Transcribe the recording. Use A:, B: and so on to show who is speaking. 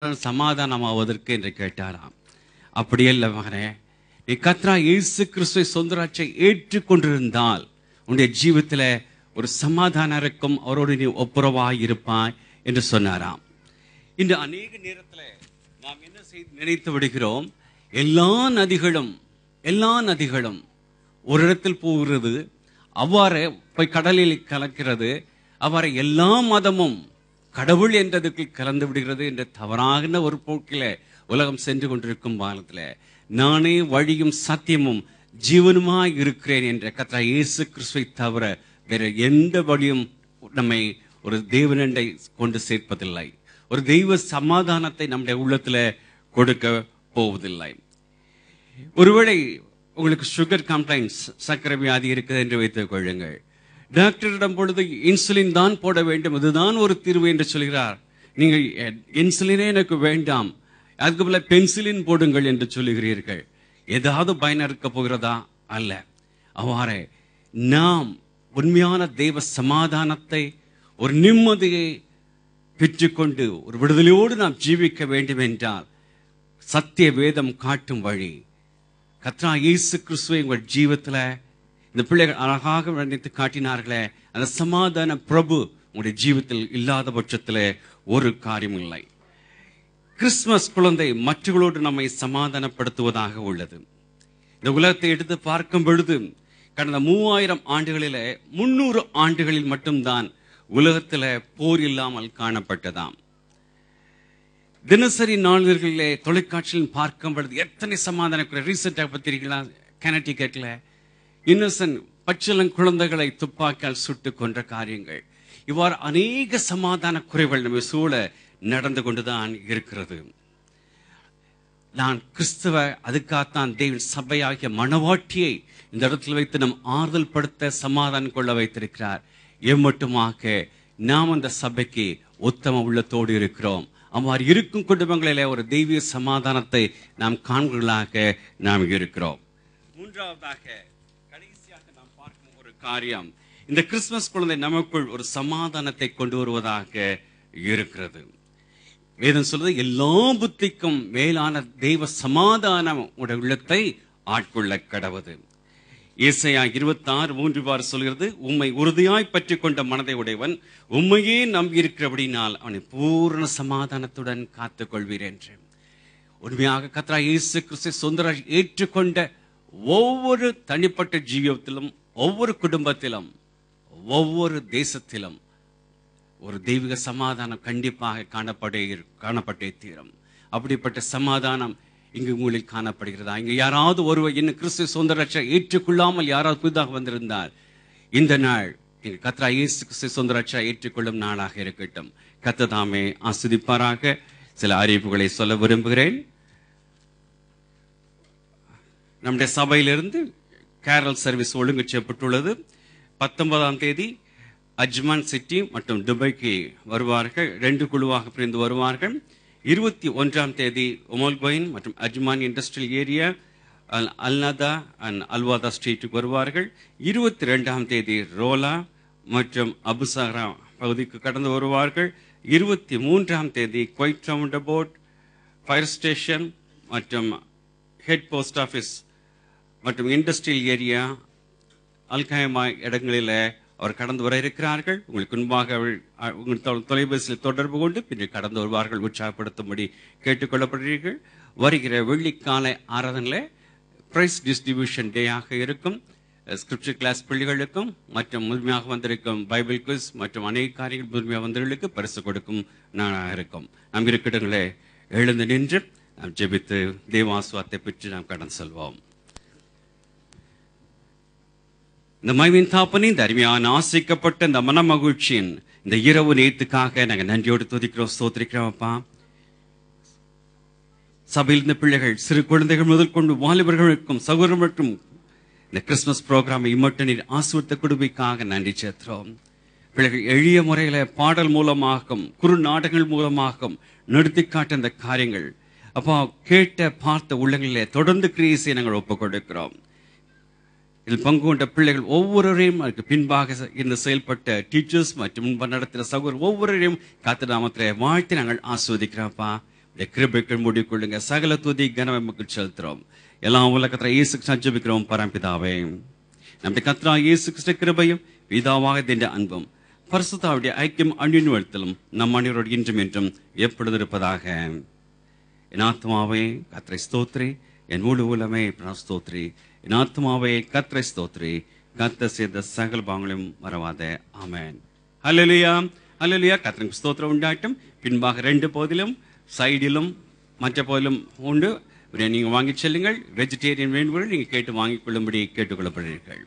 A: சமாதானமாவதற்கு என்று கேட்டாராம். அப்படியல்ல மகனே, நீ கர்த்தராகிய இயேசு கிறிஸ்துவை சொந்த ரட்சகராய் ஏற்றுக்கொண்டிருந்தால் உன்னுடைய ஜீவித்துல ஒரு சமாதானம் இருக்கும், அவரோடு நீ ஒப்புரவாய் இருப்பாய் என்று சொன்னாராம். இன்று அநேக நேரத்துல நாம் என்ன செய்து நினைத்து விடுகிறோம், எல்லா நதிகளும் ஒரு இடத்தில் போகிறது, அவ்வாறு போய் கடலில் கலக்கிறது, அவ்வாறு எல்லா மதமும் கடவுள் என்றதுக்கு கலந்து விடுகிறது என்ற தவறான ஒரு போக்கில உலகம் சென்று கொண்டிருக்கும் காலத்துல நானே வழியும் சத்தியமும் ஜீவனுமாய் இருக்கிறேன் என்ற கர்த்தராகிய இயேசு கிறிஸ்துவை தவிர வேற எந்த வழியும் நம்மை ஒரு தேவனண்டை கொண்டு சேர்ப்பதில்லை, ஒரு தெய்வ சமாதானத்தை நம்முடைய உள்ளத்துல கொடுக்க போவதில்லை. ஒருவேளை உங்களுக்கு சுகர் கம்ப்ளைண்ட்ஸ், சர்க்கரை வியாதி இருக்குது என்று வைத்துக் கொள்ளுங்கள். டாக்டரிடம் பொழுது இன்சுலின் தான் போட வேண்டும், இதுதான் ஒரு தீர்வு என்று சொல்கிறார். நீங்கள் இன்சுலினே எனக்கு வேண்டாம், அதுக்கு போல பென்சிலின் போடுங்கள் என்று சொல்லுகிறீர்கள். ஏதாவது பயன் இருக்க போகிறதா? அல்ல. அவ்வாறே நாம் உண்மையான தெய்வ சமாதானத்தை, ஒரு நிம்மதியை பெற்றுக்கொண்டு ஒரு விடுதலையோடு நாம் ஜீவிக்க வேண்டும் என்றால் சத்திய வேதம் காட்டும் வழி கர்த்தராகிய இயேசு கிறிஸ்துவை உங்கள் ஜீவத்துல இந்த பிள்ளைகள் அழகாக நினைத்து காட்டினார்களே, அந்த சமாதான பிரபு உங்களுடைய ஜீவத்தில் இல்லாத பட்சத்தில் ஒரு காரியம் இல்லை. கிறிஸ்துமஸ் குழந்தை மற்றவர்களோடு நம்மை சமாதானப்படுத்துவதாக உள்ளது. இந்த உலகத்தை எடுத்து பார்க்கும் பொழுது கடந்த 3000 ஆண்டுகளிலே 300 ஆண்டுகளில் மட்டும்தான் உலகத்துல போர் இல்லாமல் காணப்பட்டதாம். தினசரி நாளிதழ்களிலே தொலைக்காட்சியில் பார்க்கும் பொழுது எத்தனை சமாதான ரீசெண்டாக பத்திரிகைகளா கனடிகட்ல இன்னசென்ட் பச்சிளம் குழந்தைகளை துப்பாக்கியால் சுட்டு கொன்ற காரியங்கள், இவ்வாறு அநேக சமாதான குறைகள் நம்ம சூழ நடந்து கொண்டுதான் இருக்கிறது. நான் கிறிஸ்தவ அதுக்காகத்தான் தேவன் சபையாகிய மனவாட்டியை இந்த இடத்தில் வைத்து நம் ஆறுதல் படுத்த சமாதானம் கொள்ள வைத்திருக்கிறார். எம்மட்டுமாக நாம் அந்த சபைக்கு உத்தம உள்ளத்தோடு இருக்கிறோம். அவ்வாறு இருக்கும் குடும்பங்களிலே ஒரு தெய்வீக சமாதானத்தை நாம் காண்பவர்களாக நாம் இருக்கிறோம். மூன்றாவதாக கடைசியாக நாம் பார்க்கும் ஒரு காரியம், இந்த கிறிஸ்துமஸ் குழந்தை நமக்குள் ஒரு சமாதானத்தை கொண்டு வருவதாக இருக்கிறது. வேதம் சொல்றது எல்லா புத்திக்கும் மேலான தெய்வ சமாதானம் உடைய உள்ளத்தை ஆட்கொள்ள கடவுது. ஏசாயா 26:3 சொல்கிறது, உம்மை உறுதியாய் பற்றி கொண்ட மனதை உடையவன் உம்மையே நம்பி இருக்கிறபடினால் அவனை பூர்ண சமாதானத்துடன் காத்துக் கொள்வீர் என்று. உண்மையாக கர்த்தராகிய இயேசு கிறிஸ்துவை சொந்தராய் ஏற்றுக்கொண்ட ஒவ்வொரு தனிப்பட்ட ஜீவியத்திலும், ஒவ்வொரு குடும்பத்திலும், ஒவ்வொரு தேசத்திலும் ஒரு தெய்வீக சமாதானம் கண்டிப்பாக காணப்பட்டே தீரும். அப்படிப்பட்ட சமாதானம் இங்கு உங்களில் காணப்படுகிறதா? இங்கு யாராவது ஒருவர் இன்னும் கிறிஸ்துவ சொந்த ரட்சகரை ஏற்றுக்கொள்ளாமல் யாராவது புதிதாக வந்திருந்தால் இந்த நாள் கர்த்தராகிய இயேசு கிறிஸ்துவ சொந்த ரட்சகரை ஏற்றுக்கொள்ளும் நாளாக இருக்கட்டும். கர்த்தர் தாமே ஆசீர்வதிப்பாராக. சில அறிவிப்புகளை சொல்ல விரும்புகிறேன். நம்முடைய சபையிலிருந்து கேரல் சர்வீஸ் ஒழுங்கு செய்யப்பட்டுள்ளது. 19ஆம் தேதி அஜ்மான் சிட்டி மற்றும் துபாய்க்கு வருவார்கள். 2 குழுவாக பிரிந்து வருவார்கள். 21ஆம் தேதி உமல்கோயின் மற்றும் Ajman industrial area, Al Nahda and Al Wahda ஸ்ட்ரீட்டுக்கு வருவார்கள். 22ஆம் தேதி ரோலா மற்றும் அபுசாரா பகுதிக்கு கடந்து வருவார்கள். 23ஆம் தேதி Kuwait roundabout, fire station மற்றும் ஹெட் போஸ்ட் ஆஃபீஸ் மற்றும் இண்டஸ்ட்ரியல் ஏரியா, அல்காயமா இடங்களில் அவர் கடந்து வர இருக்கிறார்கள். உங்களுக்கு முன்பாக உங்கள் தொலைபேசியில் தொடர்பு கொண்டு பின்னர் கடந்து வருவார்கள். உற்சாகப்படுத்தும்படி கேட்டுக்கொள்ளப்படுகிறீர்கள். வருகிற வெள்ளிக்காலை ஆராதனையில் பிரைஸ் டிஸ்ட்ரிபியூஷன் டேயாக இருக்கும். ஸ்கிரிப்சர் கிளாஸ் பிள்ளைகளுக்கும் மற்றும் முழுமையாக வந்திருக்கும் பைபிள் குவிஸ் மற்றும் அநேக காரியங்கள் முழுமையாக வந்தவர்களுக்கு பரிசு கொடுக்கும் நாளாக இருக்கும். நம் இருக்கிறவங்களே எழுந்து நின்று நாம் ஜெபித்து தேவாசுவாத்தை பெற்று நாம் கடந்து செல்வோம். இந்த மகிமையின் தாப்பனே, இந்த அருமையான ஆசைக்கப்பட்ட இந்த மன மகிழ்ச்சியின் இந்த இரவு நேரத்துக்காக நாங்கள் நன்றியோடு துதிக்கிறோம், ஸ்தோத்திரிக்கிறோம். அப்பா, சபையில் இந்த பிள்ளைகள், சிறு குழந்தைகள் முதல் கொண்டு வாலிபர்களுக்கும் சகோதரர்களுக்கும் இந்த கிறிஸ்துமஸ் ப்ரோக்ராமை இம்மட்டு நீர் ஆசீர்வதித்த குடும்பைக்காக நன்றி செலுத்துகிறோம். பிள்ளைகள் எளிய முறையில பாடல் மூலமாகவும் குறு நாடகங்கள் மூலமாகவும் நடத்தி காட்ட இந்த காரியங்கள் அப்பா கேட்ட பார்த்த உள்ளங்களிலே தொடர்ந்து கிரியை நாங்கள் ஒப்புக் கொடுக்கிறோம். இதில் பங்கு கொண்ட பிள்ளைகள் ஒவ்வொருவரையும் அதுக்கு பின்பாக இருந்து செயல்பட்ட டீச்சர்ஸ் மற்றும் நடத்தின சகோதரர் ஒவ்வொருவரையும் கர்த்தர் நாமத்திலே வாழ்த்தி நாங்கள் ஆஸ்வதிக்கிறோம்ப்பா. இந்த கிருபைக்குள் மூடிக்கொள்ளுங்க. சகல துதி கனவை மக்கள் செலுத்துறோம். எல்லாம் உலகத்துல இயேசு கிறிஸ்து ஜெபிக்கிறோம் பரம்பிதாவே. நம்முடைய கர்த்தராகிய இயேசு கிறிஸ்து கிருபையும் பிதாவாக தின்ற அன்பும் பரிசுத்தாவுடைய ஐக்கியம் அந்யுன்வலத்திலும் நம் அனைவரோடு இன்றும் என்றும் எப்பொழுது இருப்பதாக. என் ஆத்மாவே கர்த்தரை ஸ்தோத்திரி, என் முழு உலமே ஸ்தோத்திரி. என் ஆத்மாவே கர்த்தரை ஸ்தோத்திரி, கர்த்தர் செய்த சகல பாவங்களையும் மறவாத. ஆமென். ஹல்லேலூயா, ஹல்லேலூயா. கர்த்தருக்கு ஸ்தோத்திரம் உண்டாட்டும். பின்பாக 2 பகுதியிலும் சைடிலும் மற்ற பகுதியிலும் உண்டு. நீங்கள் வாங்கி செல்லுங்கள். வெஜிடேரியன் வேண்டுகோள் நீங்கள் கேட்டு வாங்கிக் கொள்ளும்படி கேட்டுக்கொள்ளப்படுகிறீர்கள்.